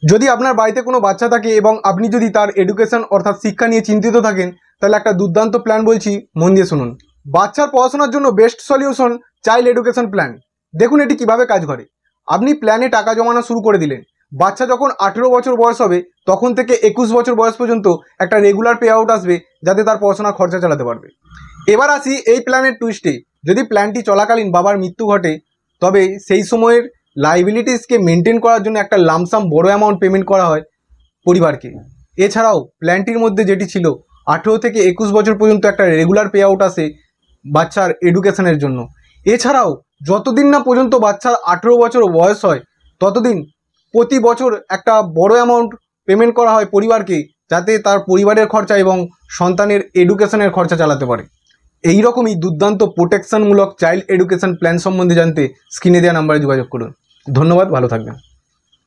যদি আপনার বাড়িতে কোনো বাচ্চা থাকে এবং আপনি যদি তার এডুকেশন অর্থাৎ শিক্ষা নিয়ে চিন্তিত থাকেন, তাহলে একটা দুর্দান্ত প্ল্যান বলছি, মন দিয়ে শুনুন। বাচ্চার পড়াশোনার জন্য best solution child education plan. দেখুন এটি কিভাবে কাজ করে। আপনি প্ল্যানে টাকা জমানো শুরু করে দিলেন। বাচ্চা যখন 18 বছর বয়স হবে তখন থেকে 21 বছর বয়স পর্যন্ত একটা রেগুলার পে আউট আসবে, যাতে তার পড়াশোনার খরচা চালাতে পারবে। এবার আসি এই প্ল্যানের টুইস্টে। যদি প্ল্যানটি চলাকালীন বাবার মৃত্যু ঘটে, তবে সেই সময়ের লাইবিলিটিসকে মেনটেন করার জন্য একটা লামসাম বড় অ্যামাউন্ট পেমেন্ট করা হয় পরিবারকে। এছাড়াও প্ল্যানটির মধ্যে যেটি ছিল 18 থেকে 21 বছর পর্যন্ত একটা রেগুলার পে আউট আসে বাচ্চার এডুকেশনের জন্য। এছাড়াও যতদিন না পর্যন্ত বাচ্চার 18 বছর বয়স হয় ততদিন প্রতি বছর একটা বড় অ্যামাউন্ট পেমেন্ট করা হয় পরিবারকে, যাতে তার পরিবারের খরচা এবং সন্তানের এডুকেশনের খরচা চালাতে পারে। এই রকমই দুর্দান্ত প্রোটেকশনমূলক চাইল্ড এডুকেশন প্ল্যান সম্বন্ধে জানতে স্ক্রিনে দেওয়া নাম্বারে যোগাযোগ করুন। ধন্যবাদ, ভালো থাকবেন।